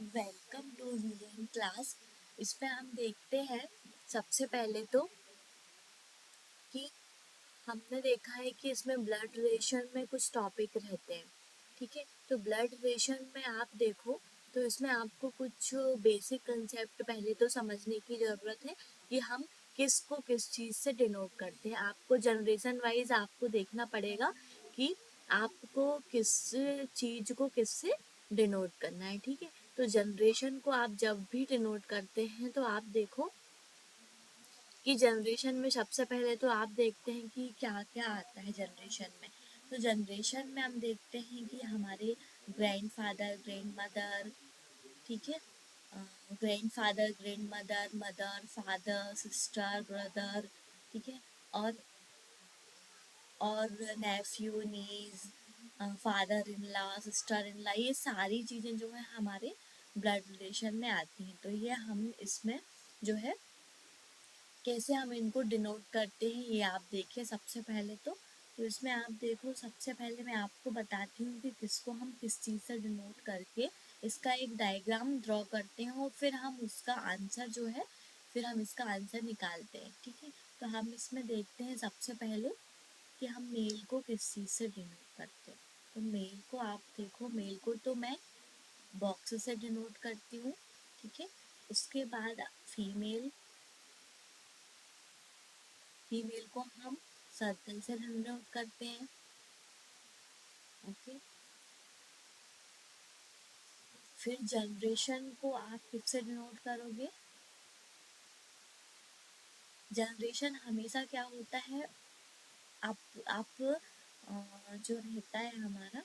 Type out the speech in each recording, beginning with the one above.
Welcome to VN class. इसमें हम देखते हैं सबसे पहले तो कि हमने देखा है कि इसमें ब्लड रिलेशन में कुछ टॉपिक रहते हैं। ठीक है, तो ब्लड रिलेशन में आप देखो तो इसमें आपको कुछ बेसिक कंसेप्ट पहले तो समझने की ज़रूरत है कि हम किस को किस चीज़ से डिनोट करते हैं। आपको जनरेशन वाइज आपको देखना पड़ेगा कि आपको किस चीज़ को किससे डिनोट करना है। ठीक है, तो जनरेशन को आप जब भी डिनोट करते हैं तो आप देखो कि जनरेशन में सबसे पहले तो आप देखते हैं कि क्या क्या आता है जनरेशन में। तो जनरेशन में हम देखते हैं कि हमारे ग्रैंडफादर, ग्रैंडमदर, ठीक है, grandfather, grandmother, mother, father, sister, brother, ठीक है, और nephew, niece, father in law, sister in law, ये सारी चीज़ें जो है हमारे ब्लड रिलेशन में आती हैं। तो ये हम इसमें जो है कैसे हम इनको डिनोट करते हैं ये आप देखिए। सबसे पहले तो इसमें आप देखो, सबसे पहले मैं आपको बताती हूँ कि किसको हम किस चीज़ से डिनोट करके इसका एक डायग्राम ड्रॉ करते हैं और फिर हम उसका आंसर जो है फिर हम इसका आंसर निकालते हैं। ठीक है, तो हम इसमें देखते हैं सबसे पहले कि हम मेल को किस चीज़ से डिनोट करते हैं। तो मेल को आप देखो, मेल को तो मैं बॉक्स से डिनोट करती हूँ। ठीक है, उसके बाद फीमेल, फीमेल को हम सर्कल से डिनोट करते हैं। ओके, फिर जनरेशन को आप किससे डिनोट करोगे? जनरेशन हमेशा क्या होता है, आप जो रहता है हमारा,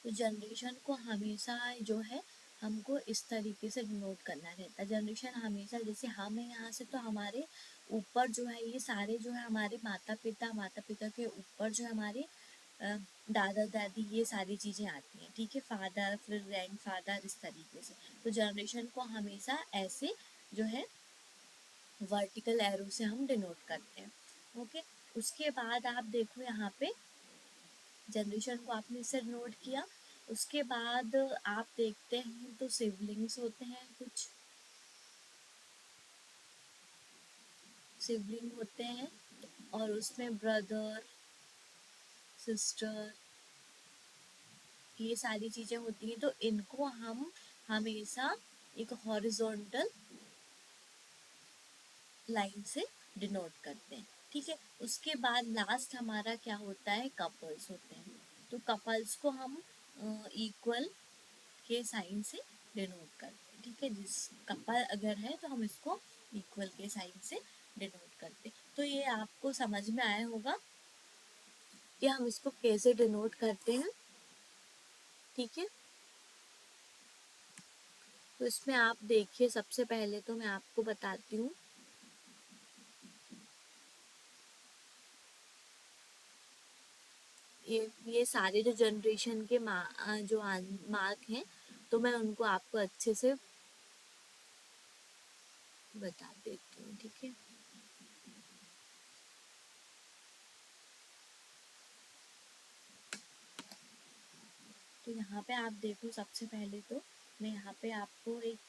तो जनरेशन को हमेशा जो है हमको इस तरीके से डिनोट करना रहता है। जनरेशन हमेशा, जैसे हम हैं यहाँ से तो हमारे ऊपर जो है ये सारे जो है हमारे माता पिता, माता पिता के ऊपर जो है हमारे दादा दादी, ये सारी चीज़ें आती हैं। ठीक है, फादर, फिर ग्रैंड फादर, इस तरीके से। तो जनरेशन को हमेशा ऐसे जो है वर्टिकल एरो से हम डिनोट करते हैं। ओके, उसके बाद आप देखो यहाँ पे जनरेशन को आपने इससे डिनोट किया। उसके बाद आप देखते हैं तो सिबलिंग्स होते हैं, कुछ सिबलिंग होते हैं और उसमें ब्रदर, सिस्टर, ये सारी चीज़ें होती हैं। तो इनको हम हमेशा एक हॉरिजॉन्टल लाइन से डिनोट करते हैं। ठीक है, उसके बाद लास्ट हमारा क्या होता है, कपल्स होते हैं। तो कपल्स को हम इक्वल के साइन से डिनोट करते हैं। ठीक है, जिस कपल अगर है तो हम इसको इक्वल के साइन से डिनोट करते हैं। तो ये आपको समझ में आया होगा कि हम इसको कैसे डिनोट करते हैं। ठीक है, तो इसमें आप देखिए, सबसे पहले तो मैं आपको बताती हूँ ये सारे जो जनरेशन के जो मार्क हैं तो मैं उनको आपको अच्छे से बता देती हूँ। ठीक है, तो यहाँ पे आप देखो, सबसे पहले तो मैं यहाँ पे आपको एक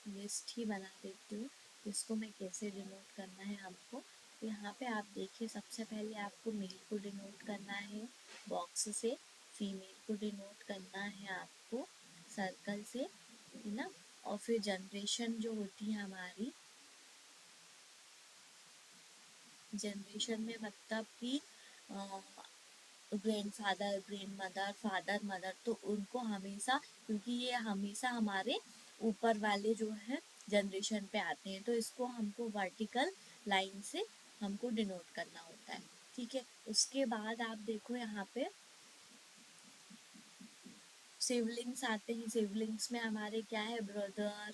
लिस्ट ही बना देती हूँ इसको मैं कैसे डिनोट करना है हमको। तो यहाँ पे आप देखिए, सबसे पहले आपको मेल को डिनोट करना है बॉक्स से, फीमेल को डिनोट करना है आपको सर्कल से, है ना। और फिर जनरेशन जो होती है हमारी, जनरेशन में मतलब कि grand father, grand mother, father, mother, तो उनको हमेशा, क्योंकि ये हमेशा हमारे ऊपर वाले जो है जनरेशन पे आते हैं, तो इसको हमको वर्टिकल लाइन से हमको डिनोट करना होता है। ठीक है, उसके बाद आप देखो यहाँ पे सिबलिंग्स आते हैं। सिबलिंग्स में हमारे क्या है, ब्रदर,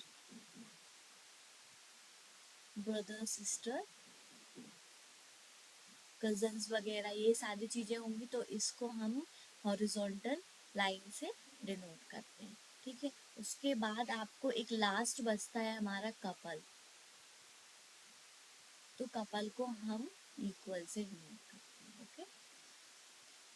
ब्रदर, सिस्टर, कजन्स वगैरह, ये सारी चीज़ें होंगी। तो इसको हम हॉरिजॉन्टल लाइन से डिनोट करते हैं। ठीक है, उसके बाद आपको एक लास्ट बचता है हमारा कपल, तो कपल को हम इक्वल से डिनोट करते हैं। ओके,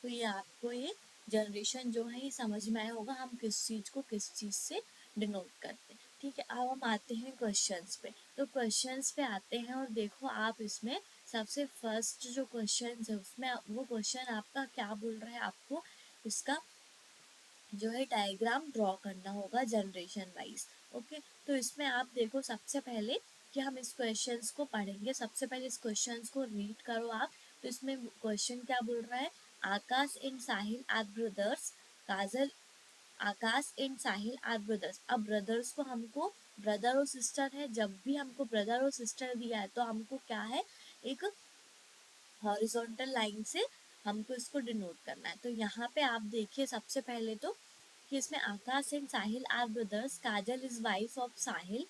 तो ये आपको ये जनरेशन जो है ये समझ में आया होगा हम किस चीज़ को किस चीज़ से डिनोट करते हैं। ठीक है, अब हम आते हैं क्वेश्चंस पे। तो क्वेश्चंस पे आते हैं और देखो आप इसमें सबसे फर्स्ट जो क्वेश्चन है उसमें वो क्वेश्चन आपका क्या बोल रहा है, आपको इसका जो है डायग्राम ड्रॉ करना होगा जनरेशन वाइज। ओके, तो इसमें आप देखो सबसे पहले कि हम इस क्वेश्चंस को पढ़ेंगे। सबसे पहले इस क्वेश्चंस को रीड करो आप। तो इसमें क्वेश्चन क्या बोल रहा है, Akash and Sahil are brothers. Kajal Akash and Sahil are brothers. अब ब्रदर्स को हमको ब्रदर और सिस्टर है, जब भी हमको ब्रदर और सिस्टर दिया है तो हमको क्या है, एक हॉरिजॉन्टल लाइन से हमको इसको डिनोट करना है। तो यहाँ पे आप देखिए सबसे पहले तो कि इसमें Akash and Sahil are brothers, Kajal is wife of Sahil,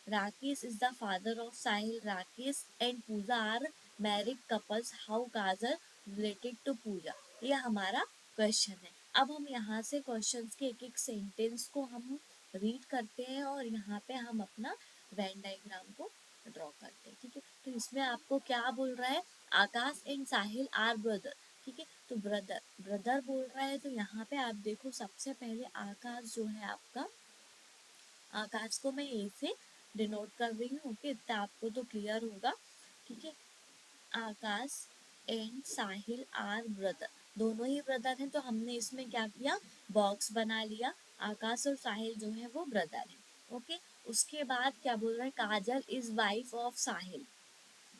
Rakesh is the father of Sahil, Rakesh and Puja are married couples, how Kajal related to Puja. ये हमारा क्वेश्चन है। अब हम यहाँ से क्वेश्चंस के एक एक सेंटेंस को हम रीड करते हैं और यहाँ पे हम अपना वेन डायग्राम को ड्रॉ करते हैं। ठीक है, तो इसमें आपको क्या बोल रहा है, Akash and Sahil are brother. ठीक है, तो ब्रदर ब्रदर बोल रहा है, तो यहाँ पे आप देखो सबसे पहले आकाश जो है आपका, आकाश को मैं ए से डिनोट कर रही हूँ। ओके, इतना आपको तो क्लियर होगा। ठीक है, Akash and Sahil are brother, दोनों ही ब्रदर हैं। तो हमने इसमें क्या किया, बॉक्स बना लिया। आकाश और साहिल जो है वो ब्रदर है। ओके, उसके बाद क्या बोल रहा है, काजल इज वाइफ ऑफ साहिल।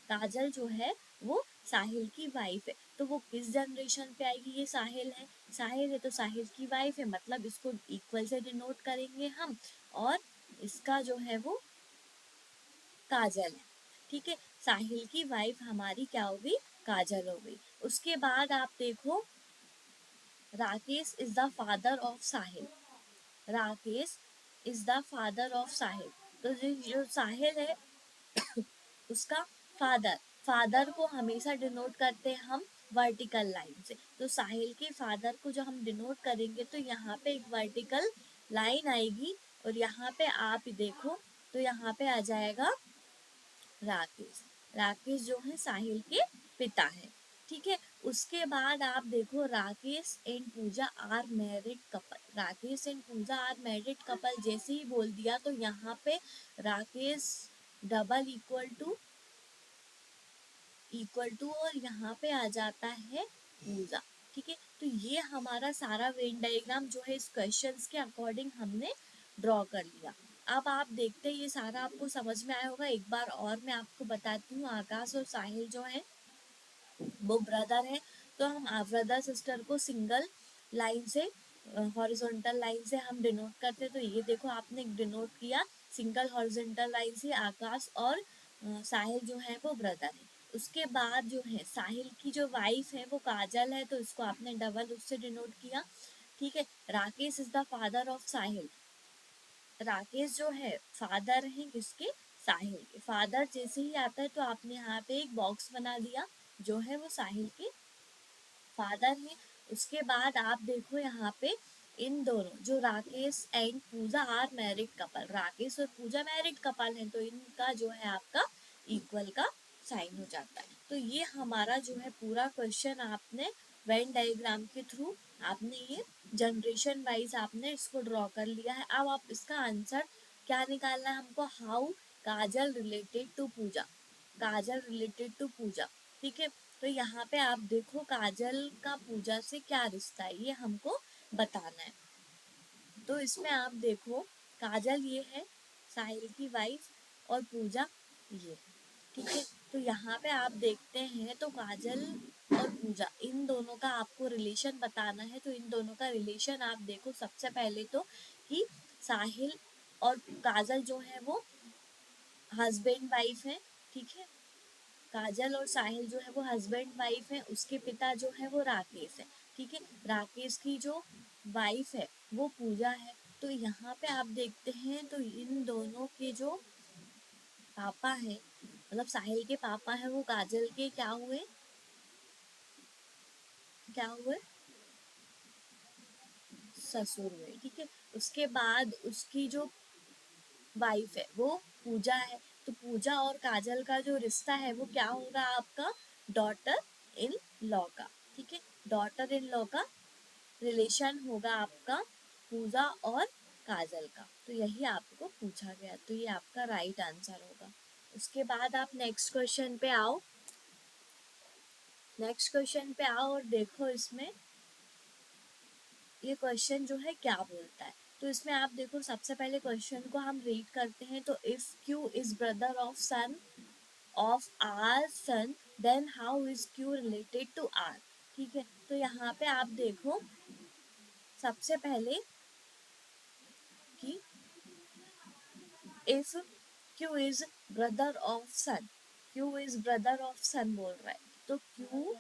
काजल जो है वो साहिल की वाइफ है। तो वो किस जनरेशन पे आएगी, ये साहिल है तो साहिल की वाइफ है, मतलब इसको इक्वल से डिनोट करेंगे हम। और इसका जो है वो काजल है। ठीक है, साहिल की वाइफ हमारी क्या हो गई, काजल हो गई। उसके बाद आप देखो, Rakesh is the father of Sahil. Rakesh is the father of Sahil. तो जो साहिल है उसका फादर, फादर को हमेशा डिनोट करते हैं हम वर्टिकल लाइन से। तो साहिल के फादर को जो हम डिनोट करेंगे तो यहाँ पे एक वर्टिकल लाइन आएगी और यहाँ पे आप देखो तो यहाँ पे आ जाएगा राकेश। राकेश जो है साहिल के पिता है। ठीक है, उसके बाद आप देखो, Rakesh and Puja are married couple. Rakesh and Puja are married couple जैसे ही बोल दिया तो यहाँ पे राकेश डबल इक्वल टू और यहाँ पे आ जाता है पूजा। ठीक है, तो ये हमारा सारा वेन डायग्राम जो है इस क्वेश्चंस के अकॉर्डिंग हमने ड्रॉ कर लिया। अब आप देखते हैं ये सारा आपको समझ में आया होगा। एक बार और मैं आपको बताती हूँ, आकाश और साहिल जो है वो ब्रदर है। तो हम ब्रदर सिस्टर को सिंगल लाइन से, हॉरिजॉन्टल लाइन से हम डिनोट करते हैं। तो ये देखो आपने डिनोट किया सिंगल हॉरिजॉन्टल लाइन से, आकाश और साहिल जो है वो ब्रदर है। उसके बाद जो है साहिल की जो वाइफ है वो काजल है, तो इसको आपने डबल उससे डिनोट किया। ठीक है, Rakesh is the father of Sahil. Rakesh जो है फादर है किसके, साहिल के। फादर जैसे ही आता है तो आपने यहाँ पे एक बॉक्स बना दिया, जो है वो साहिल के फादर है। उसके बाद आप देखो यहाँ पे इन दोनों जो Rakesh and Puja are married couple, Rakesh और पूजा मैरिड कपल हैं, तो इनका जो है आपका इक्वल का साइन हो जाता है। तो ये हमारा जो है पूरा क्वेश्चन आपने वेन डायग्राम के थ्रू आपने ये जनरेशन वाइज आपने इसको ड्रॉ कर लिया है। अब आप इसका आंसर क्या निकालना है हमको, how Kajal related to Puja. Kajal related to Puja. ठीक है, तो यहाँ पे आप देखो काजल का पूजा से क्या रिश्ता है ये हमको बताना है। तो इसमें आप देखो काजल ये है साहिल की वाइफ और पूजा ये। ठीक है, तो यहाँ पे आप देखते हैं तो काजल और पूजा इन दोनों का आपको रिलेशन बताना है। तो इन दोनों का रिलेशन आप देखो सबसे पहले तो कि साहिल और काजल जो है वो हस्बैंड वाइफ है। ठीक है, काजल और साहिल जो है वो हस्बैंड वाइफ है। उसके पिता जो है वो राकेश है। ठीक है, राकेश की जो वाइफ है वो पूजा है। तो यहाँ पे आप देखते हैं तो इन दोनों के जो पापा है, मतलब साहिल के पापा है वो काजल के क्या हुए, क्या हुए, ससुर हुए। ठीक है, उसके बाद उसकी जो वाइफ है वो पूजा है। तो पूजा और काजल का जो रिश्ता है वो क्या होगा आपका, डॉटर इन लॉ का। ठीक है, डॉटर इन लॉ का रिलेशन होगा आपका पूजा और काजल का। तो यही आपको पूछा गया, तो ये आपका राइट आंसर होगा। उसके बाद आप नेक्स्ट क्वेश्चन पे आओ। नेक्स्ट क्वेश्चन पे आओ और देखो इसमें ये क्वेश्चन जो है क्या बोलता है। तो इसमें आप देखो, सबसे पहले क्वेश्चन को हम रीड करते हैं। तो if Q is brother of R son then how is Q related to R. ठीक है, तो यहाँ पे आप देखो सबसे पहले कि if Q is brother of son, Q is brother of son बोल रहा है, तो क्यू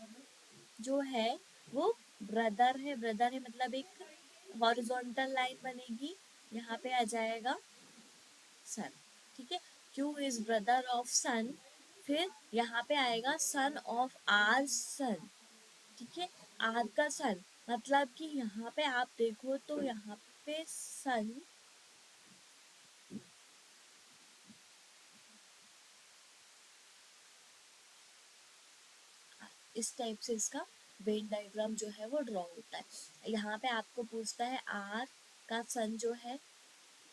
जो है वो ब्रदर है। ब्रदर है मतलब एक हॉरिजॉन्टल लाइन बनेगी, यहाँ पे आ जाएगा सन। ठीक है, क्यू इज ब्रदर ऑफ सन, फिर यहाँ पे आएगा सन ऑफ आर सन। ठीक है, आर का सन मतलब कि यहाँ पे आप देखो तो यहाँ पे सन इस टाइप से इसका वेन डायग्राम जो है वो ड्रॉ होता है। यहाँ पे आपको पूछता है आर का सन जो है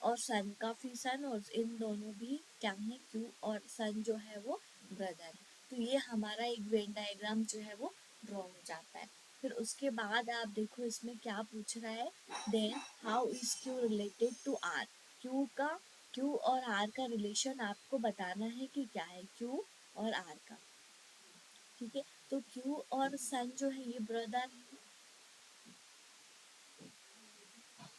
और सन का भी सन, और इन दोनों भी क्या है, क्यू और सन जो है वो ब्रदर है। तो ये हमारा एक वेन डायग्राम जो है वो ड्रॉ हो जाता है। फिर उसके बाद आप देखो इसमें क्या पूछ रहा है, then how is Q related to R. Q और आर का रिलेशन आपको बताना है कि क्या है, क्यू और आर का। ठीक है, तो क्यू और सन जो है ये ब्रदर है।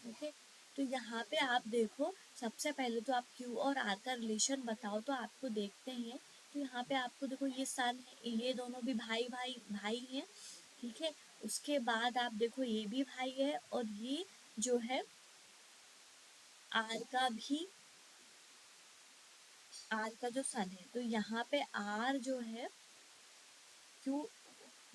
ओके, तो यहाँ पे आप देखो सबसे पहले तो आप क्यू और आर का रिलेशन बताओ, तो आपको देखते हैं। तो यहाँ पे आपको देखो ये सन है, ये दोनों भी भाई भाई भाई हैं। ठीक है, उसके बाद आप देखो ये भी भाई है, और ये जो है आर का भी, आर का जो सन है, तो यहाँ पे आर जो है Q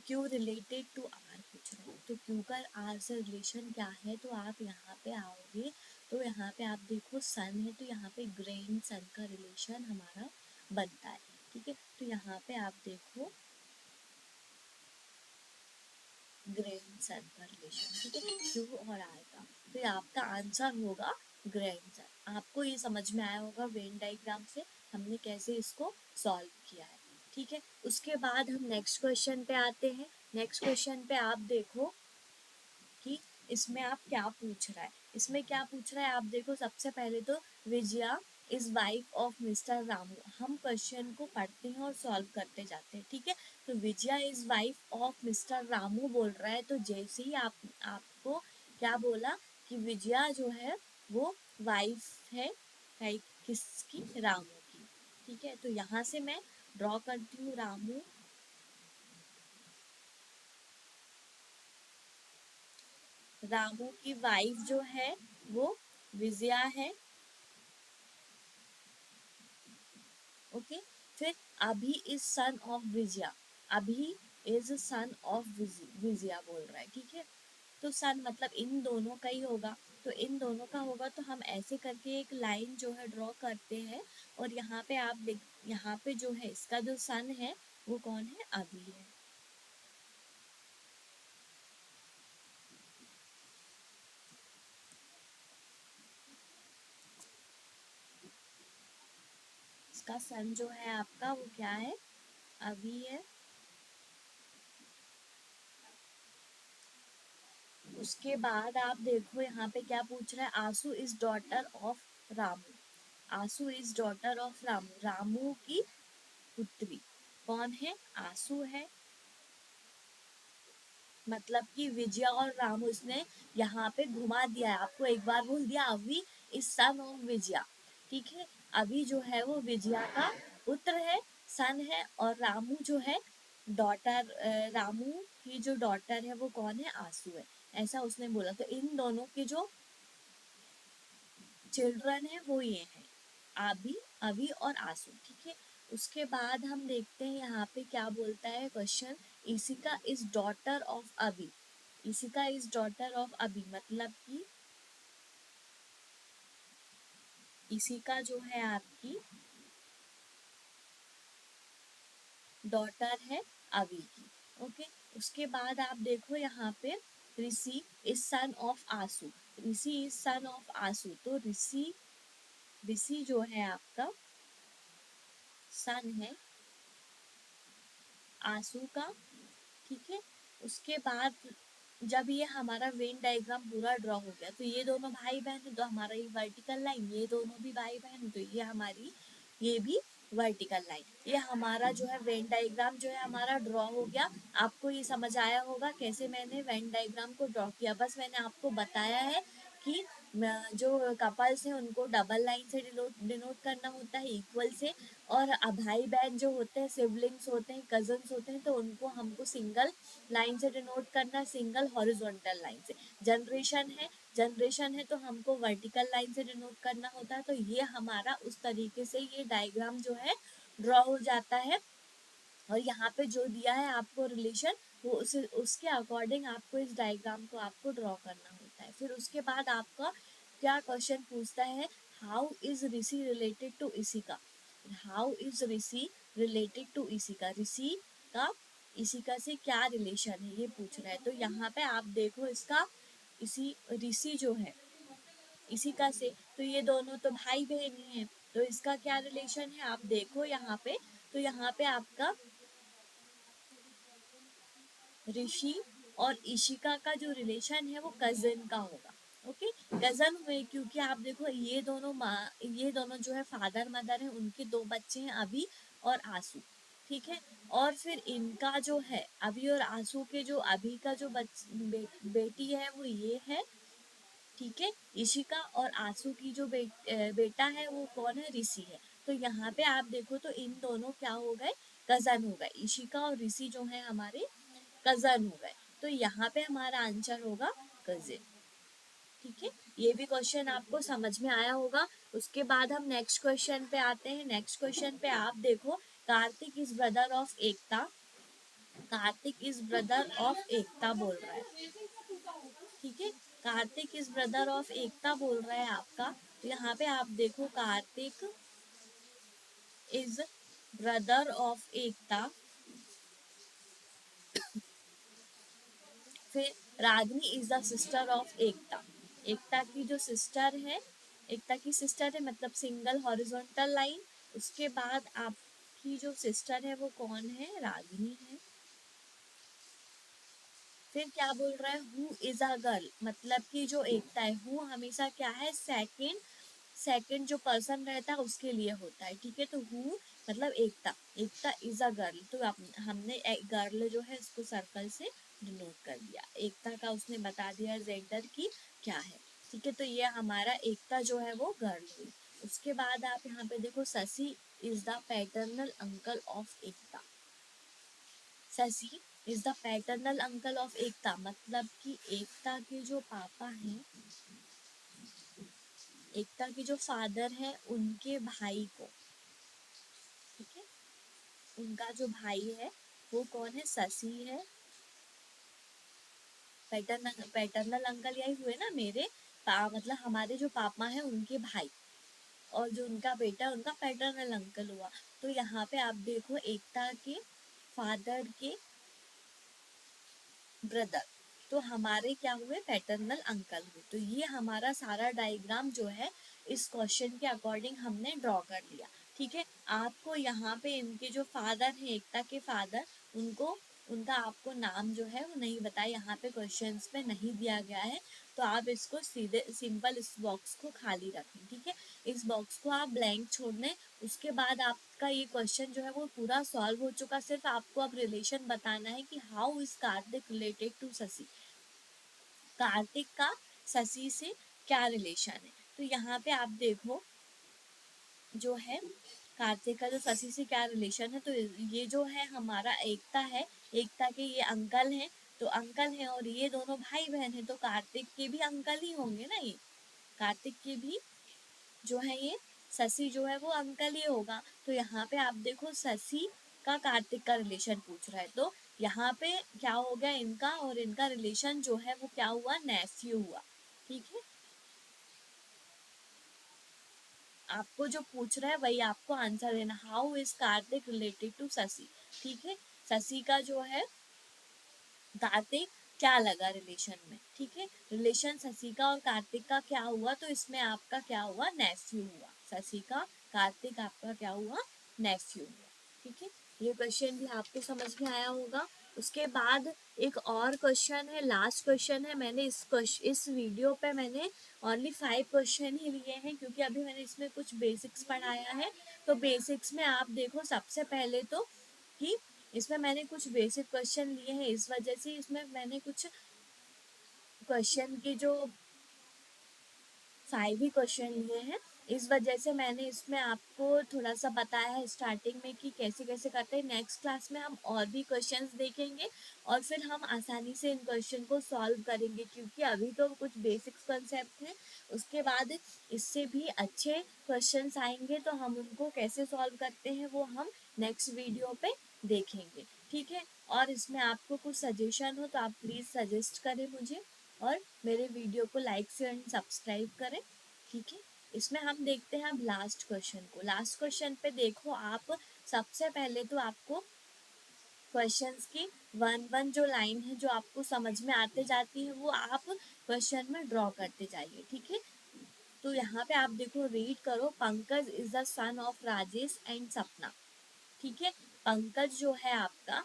Q related to R पूछ रहे हैं। तो क्यू का आर से रिलेशन क्या है, तो आप यहाँ पे आओगे तो यहाँ पे आप देखो सन है, तो यहाँ पे ग्रैंड सन का रिलेशन हमारा बनता है। ठीक है, तो यहाँ पे आप देखो ग्रैंड सन का रिलेशन। ठीक है, क्यू और आर का, तो ये आपका आंसर होगा ग्रैंड सन। आपको ये समझ में आया होगा वेन डायग्राम से हमने कैसे इसको सॉल्व किया है। ठीक है, उसके बाद हम नेक्स्ट क्वेश्चन पे आते हैं। नेक्स्ट क्वेश्चन पे आप देखो कि इसमें आप क्या पूछ रहा है। इसमें क्या पूछ रहा है आप देखो, सबसे पहले तो Vijaya is wife of mister Ramu. हम क्वेश्चन को पढ़ते हैं और सॉल्व करते जाते हैं। ठीक है, तो Vijaya is wife of mister Ramu बोल रहा है, तो जैसे ही आपको क्या बोला कि विजया जो है वो वाइफ है किसकी, रामू की। ठीक है, तो यहाँ से मैं ड्रॉ करती हूँ रामू। रामू की वाइफ जो है वो विजया है। ओके, फिर अभी इज सन ऑफ विजया, अभी इज सन ऑफ विजया बोल रहा है। ठीक है, तो सन मतलब इन दोनों का ही होगा, तो इन दोनों का होगा तो हम ऐसे करके एक लाइन जो है ड्रॉ करते हैं। और यहाँ पे आप देख, यहाँ पे जो है इसका जो सन है वो कौन है, अभी है। इसका सन जो है आपका वो क्या है, अभी है। उसके बाद आप देखो यहाँ पे क्या पूछ रहा है, आंसू is daughter of Ramu. Ansu is daughter of Ramu, Ramu की पुत्री कौन है, आंसू है। मतलब कि विजया और रामू, इसने यहाँ पे घुमा दिया है, आपको एक बार बोल दिया अभी इज सन ऑफ विजया। ठीक है, अभी जो है वो विजया का पुत्र है, सन है, और रामू जो है डॉटर, रामू की जो डॉटर है वो कौन है, आंसू है। ऐसा उसने बोला, तो इन दोनों के जो चिल्ड्रन है वो ये है, अभी अभी और आंसू। ठीक है, उसके बाद हम देखते हैं यहाँ पे क्या बोलता है question, Isika is daughter of अभी। इसिका इज डॉटर ऑफ अभी मतलब कि इसिका जो है आपकी डॉटर है अभी की। ओके, उसके बाद आप देखो यहाँ पे Rishi is son of Asu, Rishi is son of Asu, तो ऋषि ऋषि जो है आपका सन है आंसू का। ठीक है, उसके बाद जब ये हमारा वेन डायग्राम पूरा ड्रॉ हो गया, तो ये दोनों भाई बहन है तो हमारा ये वर्टिकल लाइन, ये दोनों भी भाई बहन तो ये हमारी ये भी वर्टिकल लाइन, ये हमारा जो है वेन डायग्राम जो है हमारा ड्रॉ हो गया। आपको ये समझ आया होगा कैसे मैंने वेन डायग्राम को ड्रॉ किया, बस मैंने आपको बताया है कि जो कपल्स हैं उनको डबल लाइन से डिनोट करना होता है इक्वल से, और भाई बहन जो होते हैं सिबलिंग्स होते हैं कजन्स होते हैं तो उनको हमको सिंगल लाइन से डिनोट करना है, सिंगल हॉरिजॉन्टल लाइन से। जनरेशन है तो हमको वर्टिकल लाइन से डिनोट करना होता है। तो ये हमारा उस तरीके से ये डायग्राम जो है ड्रॉ हो जाता है। और यहाँ पे जो दिया है आपको रिलेशन, वो उसके अकॉर्डिंग आपको इस डायग्राम को आपको ड्रॉ करना होता है। फिर उसके बाद आपका क्या क्वेश्चन पूछता है, how is Rishi related to Isika, how is Rishi related to Isika, Rishi का इसिका से क्या रिलेशन है ये पूछ रहा है। तो यहाँ पे आप देखो इसका इसी ऋषि जो है इसिका से, तो ये दोनों तो भाई बहन ही हैं, तो इसका क्या रिलेशन है आप देखो यहाँ पे। तो यहाँ पे आपका ऋषि और इशिका का जो रिलेशन है वो कजिन का होगा। ओके, कजन हुए क्योंकि आप देखो ये दोनों जो है फादर मदर है, उनके दो बच्चे हैं अभी और आंसू। ठीक है, और फिर इनका जो है अभी और आंसू के जो अभी का जो बेटी है वो ये है। ठीक है, इशिका और आंसू की जो बेटा है वो कौन है, ऋषि है। तो यहाँ पे आप देखो तो इन दोनों क्या हो गए, कजन हो गए, इशिका और ऋषि जो है हमारे कजन हो गए। तो यहाँ पे हमारा आंसर होगा कजिन। ठीक है, ये भी क्वेश्चन आपको समझ में आया होगा। उसके बाद हम नेक्स्ट क्वेश्चन पे आते हैं। नेक्स्ट क्वेश्चन पे आप देखो, Kartik is brother of Ekta, Kartik is brother of Ekta बोल रहा है। ठीक है, Kartik is brother of Ekta बोल रहा है आपका। तो यहाँ पे आप देखो Kartik is brother of Ekta, फिर Ragini is the sister of Ekta, Ekta की जो सिस्टर है, एकता की सिस्टर है मतलब सिंगल हॉरिजॉन्टल लाइन। उसके बाद आपकी जो सिस्टर है वो कौन है, रागिनी है। फिर क्या बोल रहा है, हु इज अ गर्ल, मतलब कि जो एकता है, हु हमेशा क्या है, सेकंड जो पर्सन रहता है उसके लिए होता है। ठीक है, तो हु मतलब एकता, एकता इज अ गर्ल, तो हमने गर्ल जो है इसको सर्कल से डिनोट कर दिया, एकता का उसने बता दिया जेंडर की क्या है। ठीक है, तो ये हमारा एकता जो है वो गर्ल हुई। उसके बाद आप यहाँ पे देखो, Shashi is the paternal uncle of Ekta, Shashi is the paternal uncle of Ekta, मतलब कि एकता के जो पापा हैं, एकता के जो फादर है उनके भाई को, ठीक है, उनका जो भाई है वो कौन है, शशि है। पैटर्नल अंकल यही हुए ना मेरे मतलब हमारे जो पापा हैं उनके भाई, और जो उनका बेटा है उनका पैटर्नल अंकल हुआ। तो यहाँ पे आप देखो एकता के फादर के ब्रदर, तो हमारे क्या हुए, पैटर्नल अंकल हुए। तो ये हमारा सारा डायग्राम जो है इस क्वेश्चन के अकॉर्डिंग हमने ड्रॉ कर लिया। ठीक है, आपको यहाँ पे इनके जो फादर हैं, एकता के फादर, उनको उनका आपको नाम जो है वो नहीं बताया, यहाँ पे क्वेश्चंस में नहीं दिया गया है। तो आप इसको सीधे सिंपल इस बॉक्स को खाली रखें। ठीक है, इस बॉक्स को आप ब्लैंक छोड़ दें। उसके बाद आपका ये क्वेश्चन जो है वो पूरा सॉल्व हो चुका। सिर्फ आपको अब रिलेशन बताना है कि how is Kartik related to Shashi, Kartik का शशि से क्या रिलेशन है। तो यहाँ पे आप देखो जो है कार्तिक का जो शशि से क्या रिलेशन है, तो ये जो है हमारा एकता है, एकता के ये अंकल हैं, तो अंकल हैं और ये दोनों भाई बहन हैं, तो कार्तिक के भी अंकल ही होंगे ना, ये कार्तिक के भी जो है ये शशि जो है वो अंकल ही होगा। तो यहाँ पे आप देखो शशि का कार्तिक का रिलेशन पूछ रहा है, तो यहाँ पे क्या हो गया, इनका और इनका रिलेशन जो है वो क्या हुआ, नेफ्यू हुआ। ठीक है, आपको जो पूछ रहा है वही आपको आंसर देना, how is Kartik related to Shashi. ठीक है, शशि का जो है कार्तिक क्या लगा रिलेशन में, ठीक है, रिलेशन शशि का और कार्तिक का क्या हुआ, तो इसमें आपका क्या हुआ, नेफ्यू हुआ, शशि का कार्तिक आपका क्या हुआ, नेफ्यू हुआ, ठीक है। ये क्वेश्चन भी आपको समझ में आया होगा। उसके बाद एक और क्वेश्चन है, लास्ट क्वेश्चन है। मैंने इस वीडियो पे मैंने ओनली 5 क्वेश्चन ही लिए हैं, क्योंकि अभी मैंने इसमें कुछ बेसिक्स पढ़ाया है। तो बेसिक्स में आप देखो, सबसे पहले तो कि इसमें मैंने कुछ बेसिक क्वेश्चन लिए हैं, इस वजह से इसमें मैंने कुछ क्वेश्चन की जो 5 ही क्वेश्चन लिए हैं, इस वजह से मैंने इसमें आपको थोड़ा सा बताया है स्टार्टिंग में कि कैसे कैसे करते हैं। नेक्स्ट क्लास में हम और भी क्वेश्चंस देखेंगे और फिर हम आसानी से इन क्वेश्चन को सॉल्व करेंगे, क्योंकि अभी तो कुछ बेसिक कंसेप्ट हैं। उसके बाद इससे भी अच्छे क्वेश्चंस आएंगे, तो हम उनको कैसे सॉल्व करते हैं वो हम नेक्स्ट वीडियो पे देखेंगे, ठीक है। और इसमें आपको कुछ सजेशन हो तो आप प्लीज़ सजेस्ट करें मुझे, और मेरे वीडियो को लाइक से एंड सब्सक्राइब करें, ठीक है। इसमें हम देखते हैं अब लास्ट क्वेश्चन को। लास्ट क्वेश्चन पे देखो आप, सबसे पहले तो आपको क्वेश्चंस की वन वन जो लाइन है जो आपको समझ में आते जाती है, वो आप क्वेश्चन में ड्रॉ करते जाइए, ठीक है। तो यहाँ पे आप देखो, रीड करो, Pankaj is the son of Rajesh and सपना, ठीक है। पंकज जो है आपका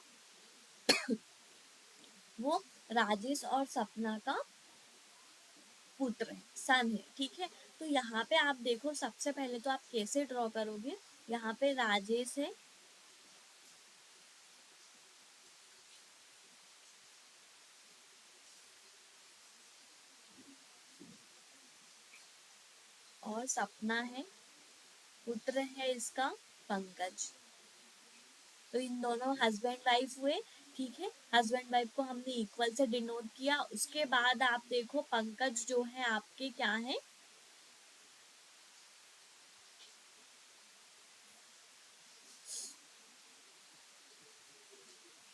वो राजेश और सपना का पुत्र है, सन है, ठीक है। तो यहाँ पे आप देखो, सबसे पहले तो आप कैसे ड्रॉ करोगे, यहाँ पे राजेश है, और सपना है, पुत्र है इसका पंकज। तो इन दोनों हस्बैंड वाइफ हुए, ठीक है। हस्बैंड वाइफ को हमने इक्वल से डिनोट किया। उसके बाद आप देखो, पंकज जो है आपके क्या है,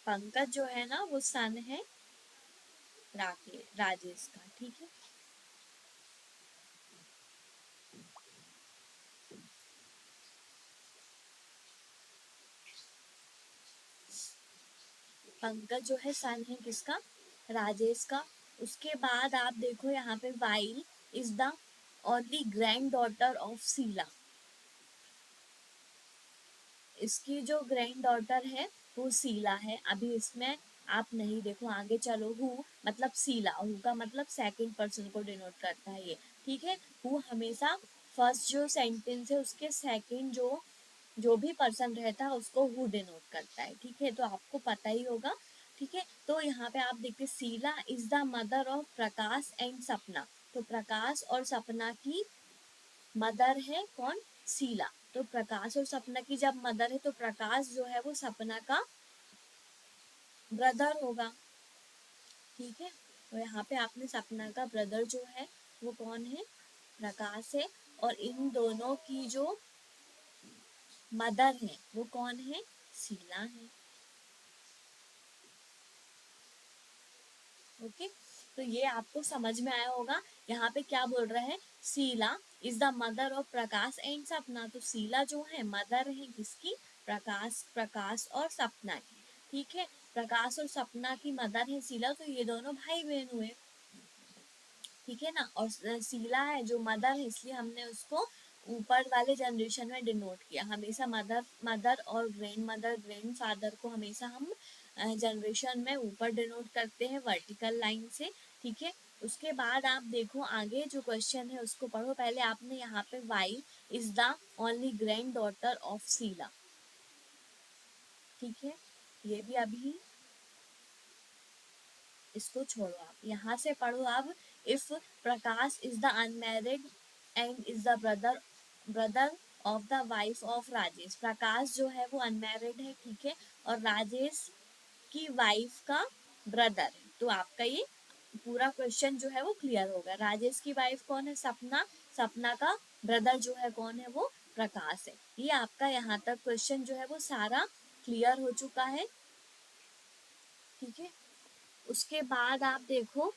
पंकज जो है ना वो सन है राजेश का, ठीक है। पंकज जो है सन है किसका, राजेश का। उसके बाद आप देखो यहाँ पे, while is the only granddaughter of सीला, इसकी जो ग्रैंड डॉटर है वो सीला है। अभी इसमें आप नहीं देखो, आगे चलो, हु मतलब सीला, हु का मतलब सेकंड पर्सन को डिनोट करता है ये, ठीक है। हु हमेशा फर्स्ट जो सेंटेंस है उसके सेकंड जो भी पर्सन रहता है उसको हु डिनोट करता है, ठीक है। तो आपको पता ही होगा, ठीक है। तो यहाँ पे आप देखते, सीला is the mother of Prakash and सपना। तो प्रकाश और सपना की मदर है कौन, सीला। तो प्रकाश और सपना की जब मदर है, तो प्रकाश जो है वो सपना का ब्रदर होगा, ठीक है। तो यहाँ पे आपने सपना का ब्रदर जो है वो कौन है, प्रकाश है। और इन दोनों की जो मदर है वो कौन है, सीला है, ओके। तो ये आपको समझ में आया होगा। यहाँ पे क्या बोल रहा है, सीला is the mother of Prakash and सपना। तो सीला जो है मदर है किसकी, प्रकाश और सपना की, ठीक है। प्रकाश और सपना की मदर है सीला, तो ये दोनों भाई बहन हुए, ठीक है ना। और सीला है जो मदर है, इसलिए हमने उसको ऊपर वाले जनरेशन में डिनोट किया। हमेशा मदर मदर और ग्रैंड मदर ग्रैंड फादर को हमेशा हम जनरेशन में ऊपर डिनोट करते हैं वर्टिकल लाइन से, ठीक है। उसके बाद आप देखो आगे जो क्वेश्चन है उसको पढ़ो। पहले आपने यहाँ पे Y is the only granddaughter of Sheela, ठीक है। ये भी अभी इसको छोड़ो, आप यहाँ से पढ़ो अब, if Prakash is the unmarried and is the brother brother of the wife of Rajesh. Prakash जो है वो अनमैरिड है, ठीक है, और राजेश की वाइफ का ब्रदर है। तो आपका ये पूरा क्वेश्चन जो है वो क्लियर होगा। राजेश की वाइफ कौन है, सपना। सपना का ब्रदर जो है कौन है, वो प्रकाश है। ये आपका यहाँ तक क्वेश्चन जो है वो सारा क्लियर हो चुका है, ठीक है। उसके बाद आप देखो,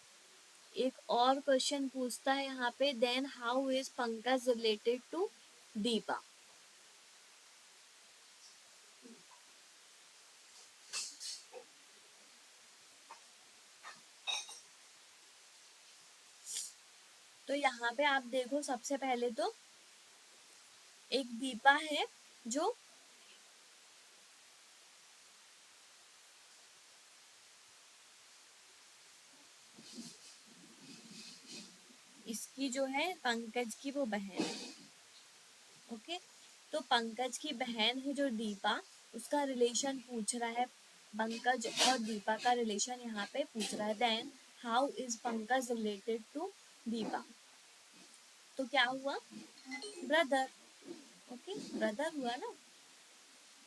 एक और क्वेश्चन पूछता है यहाँ पे, then how is Pankaj related to Deepa. तो यहाँ पे आप देखो, सबसे पहले तो एक दीपा है जो इसकी जो है पंकज की वो बहन है। ओके, तो पंकज की बहन है जो दीपा, उसका रिलेशन पूछ रहा है, पंकज और दीपा का रिलेशन यहाँ पे पूछ रहा है। Then how is Pankaj related to Deepa, तो क्या हुआ, ब्रदर। ओके, ब्रदर हुआ ना।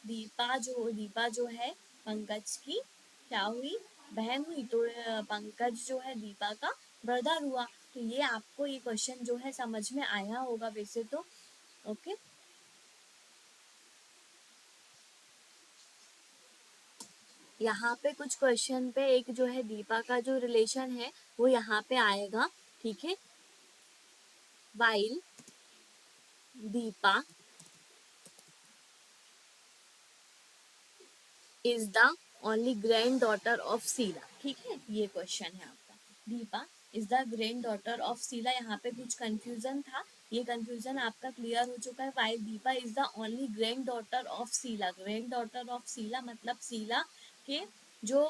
दीपा जो है पंकज की क्या हुई, बहन हुई, तो पंकज जो है दीपा का ब्रदर हुआ। तो ये आपको ये क्वेश्चन जो है समझ में आया होगा वैसे तो। ओके, यहाँ पे कुछ क्वेश्चन पे एक जो है दीपा का जो रिलेशन है वो यहाँ पे आएगा, ठीक है। While Deepa is the only granddaughter of Sheela, ठीक है, ये क्वेश्चन है आपका। Deepa is the granddaughter of Sheela, यहाँ पे कुछ कंफ्यूजन था, ये कंफ्यूजन आपका क्लियर हो चुका है। While Deepa is the only granddaughter of Sheela, granddaughter of Sheela मतलब शीला के जो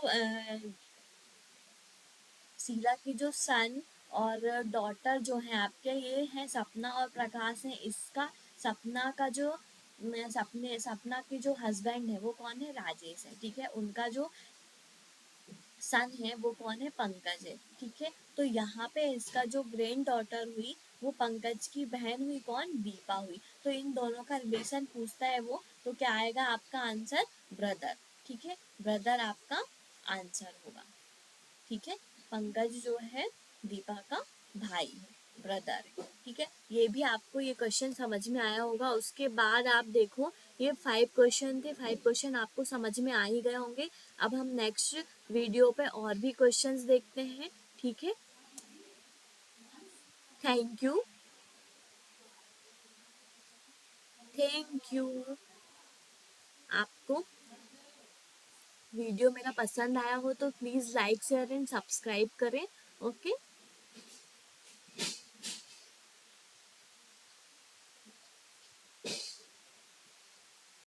शीला की जो सन और डॉटर जो है आपके, ये हैं सपना और प्रकाश है। इसका सपना का जो सपना के जो हस्बैंड है वो कौन है, राजेश है, ठीक है। उनका जो सन है वो कौन है, पंकज है, ठीक है। तो यहाँ पे इसका जो ग्रैंड डॉटर हुई वो पंकज की बहन हुई, कौन, दीपा हुई। तो इन दोनों का रिलेशन पूछता है वो, तो क्या आएगा आपका आंसर, ब्रदर, ठीक है। ब्रदर आपका आंसर होगा, ठीक है। पंकज जो है दीपा का भाई है, ब्रदर है, ठीक है। ये भी आपको ये क्वेश्चन समझ में आया होगा। उसके बाद आप देखो, ये 5 क्वेश्चन थे, 5 क्वेश्चन आपको समझ में आ ही गए होंगे। अब हम नेक्स्ट वीडियो पे और भी क्वेश्चंस देखते हैं, ठीक है। Thank you, thank you. आपको वीडियो मेरा पसंद आया हो तो please like share and subscribe करें। ओके।